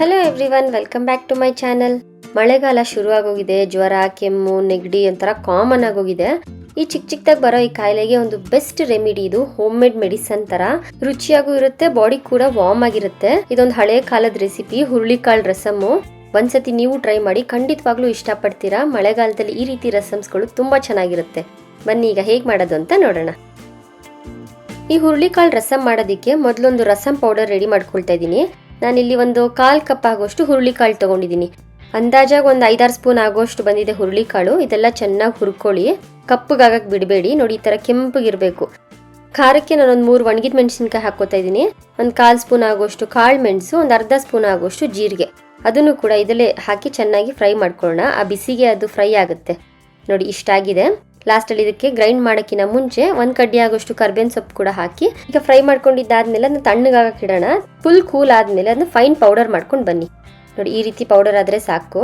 Hello everyone, welcome back to my channel. ಮಳೆಗಾಲ ಶುರುವಾಗೋಗಿದೆ. ಜ್ವರ, ಕೆಮ್ಮು, ನೆಗಡಿ ಒಂಥರ ಕಾಮನ್ ಆಗೋಗಿದೆ. ಈ ಚಿಕ್ಕದಾಗಿ ಬರೋ ಈ ಕಾಯಿಲೆಗೆ ಒಂದು ಬೆಸ್ಟ್ ರೆಮಿಡಿ ಇದು. ಹೋಮ್ ಮೇಡ್ ಮೆಡಿಸನ್ ತರ ರುಚಿಯಾಗೂ ಇರುತ್ತೆ, ಬಾಡಿ ಕೂಡ ವಾರ್ಮ್ ಆಗಿರುತ್ತೆ. ಇದೊಂದು ಹಳೆ ಕಾಲದ ರೆಸಿಪಿ, ಹುರುಳಿಕಾಳು ರಸಮ್ಮು. ಒಂದ್ಸತಿ ನೀವು ಟ್ರೈ ಮಾಡಿ, ಖಂಡಿತವಾಗ್ಲೂ ಇಷ್ಟಪಡ್ತೀರಾ. ಮಳೆಗಾಲದಲ್ಲಿ ಈ ರೀತಿ ರಸಮ್ಸ್ಗಳು ತುಂಬಾ ಚೆನ್ನಾಗಿರುತ್ತೆ. ಬನ್ನಿ ಈಗ ಹೇಗ್ ಮಾಡೋದು ಅಂತ ನೋಡೋಣ. ಈ ಹುರುಳಿಕಾಳು ರಸಮ್ ಮಾಡೋದಿಕ್ಕೆ ಮೊದಲೊಂದು ರಸಮ್ ಪೌಡರ್ ರೆಡಿ ಮಾಡ್ಕೊಳ್ತಾ ಇದ್ದೀನಿ. ನಾನಿಲ್ಲಿ ಒಂದು 1/4 ಕಪ್ ಆಗೋಷ್ಟು ಹುರುಳಿಕಾಳು ತಗೊಂಡಿದ್ದೀನಿ. ಅಂದಾಜಾಗಿ ಒಂದು 5-6 ಸ್ಪೂನ್ ಆಗೋಷ್ಟು ಬಂದಿದೆ ಹುರುಳಿಕಾಳು. ಇದೆಲ್ಲ ಚೆನ್ನಾಗಿ ಹುರ್ಕೊಳ್ಳಿ, ಕಪ್ಪಗಾಗಕ್ಕೆ ಬಿಡಬೇಡಿ. ನೋಡಿ, ಈ ಥರ ಕೆಂಪಗಿರಬೇಕು. ಖಾರಕ್ಕೆ ನಾನೊಂದು 3 ಒಣಗಿದ ಮೆಣಸಿನ್ಕಾಯಿ ಹಾಕೋತಾ ಇದ್ದೀನಿ. ಒಂದು 1/4 ಸ್ಪೂನ್ ಆಗೋಷ್ಟು ಕಾಳು ಮೆಣಸು, ಒಂದು ಅರ್ಧ ಸ್ಪೂನ್ ಆಗೋಷ್ಟು ಜೀರಿಗೆ, ಅದನ್ನು ಕೂಡ ಇದಲ್ಲೇ ಹಾಕಿ ಚೆನ್ನಾಗಿ ಫ್ರೈ ಮಾಡ್ಕೊಳ್ಳೋಣ. ಆ ಬಿಸಿಗೆ ಅದು ಫ್ರೈ ಆಗುತ್ತೆ. ನೋಡಿ, ಇಷ್ಟಾಗಿದೆ. ಲಾಸ್ಟಲ್ಲಿ ಇದಕ್ಕೆ ಗ್ರೈಂಡ್ ಮಾಡೋಕ್ಕಿಂತ ಮುಂಚೆ 1 ಕಡ್ಡಿ ಆಗೋಷ್ಟು ಕರ್ಬೇವಿನ ಸೊಪ್ಪು ಕೂಡ ಹಾಕಿ ಈಗ ಫ್ರೈ ಮಾಡ್ಕೊಂಡಿದ್ದಾದ್ಮೇಲೆ ಅದನ್ನ ತಣ್ಣಗಾಗಕ್ಕೆ ಇಡೋಣ. ಫುಲ್ ಕೂಲ್ ಆದ್ಮೇಲೆ ಅದನ್ನ ಫೈನ್ ಪೌಡರ್ ಮಾಡ್ಕೊಂಡು ಬನ್ನಿ. ನೋಡಿ, ಈ ರೀತಿ ಪೌಡರ್ ಆದ್ರೆ ಸಾಕು.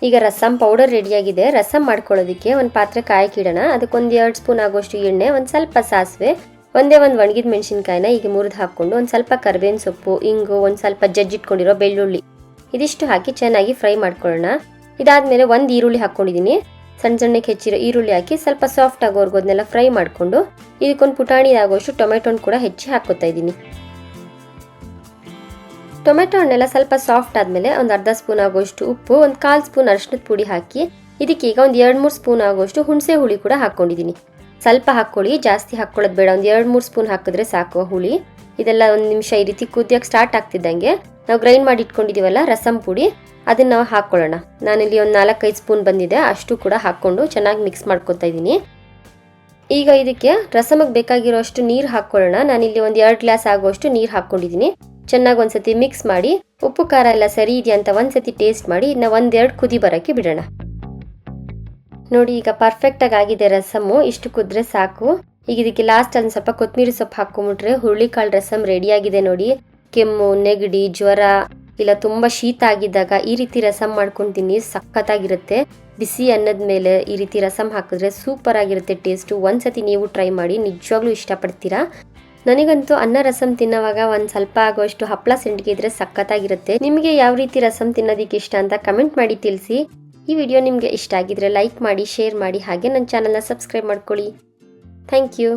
ಈಗ ರಸಮ್ ಪೌಡರ್ ರೆಡಿಯಾಗಿದೆ. ರಸಮ್ ಮಾಡ್ಕೊಳ್ಳೋದಕ್ಕೆ ಒಂದು ಪಾತ್ರೆ ಕಾಯಕ್ಕೆ ಇಡೋಣ. ಅದಕ್ಕೊಂದು 2 ಸ್ಪೂನ್ ಆಗೋಷ್ಟು ಎಣ್ಣೆ, ಒಂದು ಸ್ವಲ್ಪ ಸಾಸಿವೆ, ಒಂದೇ ಒಂದು ಒಣಗಿದ ಮೆಣಸಿನ್ಕಾಯಿನ ಈಗ ಮುರಿದು ಹಾಕೊಂಡು, ಒಂದು ಸ್ವಲ್ಪ ಕರ್ಬೇವಿನ ಸೊಪ್ಪು, ಇಂಗು, ಒಂದು ಸ್ವಲ್ಪ ಜಜ್ಜಿಟ್ಕೊಂಡಿರೋ ಬೆಳ್ಳುಳ್ಳಿ, ಇದಿಷ್ಟು ಹಾಕಿ ಚೆನ್ನಾಗಿ ಫ್ರೈ ಮಾಡ್ಕೊಳ್ಳೋಣ. ಇದಾದ್ಮೇಲೆ ಒಂದು ಈರುಳ್ಳಿ ಹಾಕೊಂಡಿದ್ದೀನಿ. ಸಣ್ಣ ಸಣ್ಣಕ್ಕೆ ಹೆಚ್ಚಿರೋ ಈರುಳ್ಳಿ ಹಾಕಿ ಸ್ವಲ್ಪ ಸಾಫ್ಟ್ ಆಗೋರ್ಗು ಅದನ್ನೆಲ್ಲ ಫ್ರೈ ಮಾಡಿಕೊಂಡು ಇದಕ್ಕೊಂದು ಪುಟಾಣಿ ಆಗೋಷ್ಟು ಟೊಮೆಟೊನ ಕೂಡ ಹೆಚ್ಚಿ ಹಾಕೋತಾ ಇದ್ದೀನಿ. ಟೊಮೆಟೊ ಹಣ್ಣೆಲ್ಲ ಸ್ವಲ್ಪ ಸಾಫ್ಟ್ ಆದಮೇಲೆ ಒಂದು ಅರ್ಧ ಸ್ಪೂನ್ ಆಗೋಷ್ಟು ಉಪ್ಪು, ಒಂದು 1/4 ಸ್ಪೂನ್ ಅರಿಶಿಣದ ಪುಡಿ ಹಾಕಿ ಇದಕ್ಕೀಗ ಒಂದು 2-3 ಸ್ಪೂನ್ ಆಗೋಷ್ಟು ಹುಣಸೆ ಹುಳಿ ಕೂಡ ಹಾಕ್ಕೊಂಡಿದ್ದೀನಿ. ಸ್ವಲ್ಪ ಹಾಕ್ಕೊಳ್ಳಿ, ಜಾಸ್ತಿ ಹಾಕ್ಕೊಳ್ಳೋದು ಬೇಡ. ಒಂದು 2-3 ಸ್ಪೂನ್ ಹಾಕಿದ್ರೆ ಸಾಕು ಹುಳಿ. ಇದೆಲ್ಲ ಒಂದು ನಿಮಿಷ ಈ ರೀತಿ ಕುದಿಯೋಕ್ಕೆ ಸ್ಟಾರ್ಟ್ ಆಗ್ತಿದ್ದಂಗೆ ನಾವು ಗ್ರೈಂಡ್ ಮಾಡಿ ಇಟ್ಕೊಂಡಿದ್ದೀವಲ್ಲ ರಸಮ್ ಪುಡಿ, ಅದನ್ನ ನಾವು ಹಾಕ್ಕೊಳ್ಳೋಣ. ನಾನಿಲ್ಲಿ ಒಂದು 4-5 ಸ್ಪೂನ್ ಬಂದಿದೆ, ಅಷ್ಟು ಕೂಡ ಹಾಕ್ಕೊಂಡು ಚೆನ್ನಾಗಿ ಮಿಕ್ಸ್ ಮಾಡ್ಕೊತಾ ಇದ್ದೀನಿ. ಈಗ ಇದಕ್ಕೆ ರಸಮ್ಗೆ ಬೇಕಾಗಿರೋ ಅಷ್ಟು ನೀರು ಹಾಕ್ಕೊಳ್ಳೋಣ. ನಾನಿಲ್ಲಿ ಒಂದು 2 ಗ್ಲಾಸ್ ಆಗೋಷ್ಟು ನೀರು ಹಾಕ್ಕೊಂಡಿದ್ದೀನಿ. ಚೆನ್ನಾಗಿ ಒಂದ್ಸತಿ ಮಿಕ್ಸ್ ಮಾಡಿ, ಉಪ್ಪು ಖಾರ ಎಲ್ಲ ಸರಿ ಇದೆಯಾ ಅಂತ ಒಂದ್ಸತಿ ಟೇಸ್ಟ್ ಮಾಡಿ ಇದನ್ನ 1-2 ಕುದಿ ಬರೋಕ್ಕೆ ಬಿಡೋಣ. ನೋಡಿ, ಈಗ ಪರ್ಫೆಕ್ಟಾಗಿ ಆಗಿದೆ ರಸಮ್ಮು. ಇಷ್ಟು ಕುದ್ರೆ ಸಾಕು. ಈಗ ಇದಕ್ಕೆ ಲಾಸ್ಟ್ ಒಂದು ಸ್ವಲ್ಪ ಕೊತ್ತಂಬರಿ ಸೊಪ್ಪು ಹಾಕೊಂಬಿಟ್ರೆ ಹುರುಳಿಕಾಳು ರಸಮ್ ರೆಡಿಯಾಗಿದೆ. ನೋಡಿ, ಕೆಮ್ಮು, ನೆಗಡಿ, ಜ್ವರ ಇಲ್ಲ ತುಂಬ ಶೀತ ಆಗಿದ್ದಾಗ ಈ ರೀತಿ ರಸಮ್ ಮಾಡ್ಕೊಂಡು ತಿನ್ನಿ, ಸಖತ್ತಾಗಿರುತ್ತೆ. ಬಿಸಿ ಅನ್ನದ ಮೇಲೆ ಈ ರೀತಿ ರಸಮ್ ಹಾಕಿದ್ರೆ ಸೂಪರ್ ಆಗಿರುತ್ತೆ ಟೇಸ್ಟು. ಒಂದ್ಸತಿ ನೀವು ಟ್ರೈ ಮಾಡಿ, ನಿಜವಾಗ್ಲೂ ಇಷ್ಟಪಡ್ತೀರಾ. ನನಗಂತೂ ಅನ್ನ ರಸಮ್ ತಿನ್ನೋವಾಗ ಒಂದು ಸ್ವಲ್ಪ ಆಗೋಷ್ಟು ಹಪ್ಪಳ ಸಂಡಿಗೆ ಇದ್ರೆ ಸಖತ್ತಾಗಿರುತ್ತೆ. ನಿಮಗೆ ಯಾವ ರೀತಿ ರಸಮ್ ತಿನ್ನೋದಕ್ಕೆ ಇಷ್ಟ ಅಂತ ಕಮೆಂಟ್ ಮಾಡಿ ತಿಳಿಸಿ. ಈ ವಿಡಿಯೋ ನಿಮಗೆ ಇಷ್ಟ ಆಗಿದ್ರೆ ಲೈಕ್ ಮಾಡಿ, ಶೇರ್ ಮಾಡಿ, ಹಾಗೆ ನನ್ನ ಚಾನಲ್ನ ಸಬ್ಸ್ಕ್ರೈಬ್ ಮಾಡ್ಕೊಳ್ಳಿ. Thank you.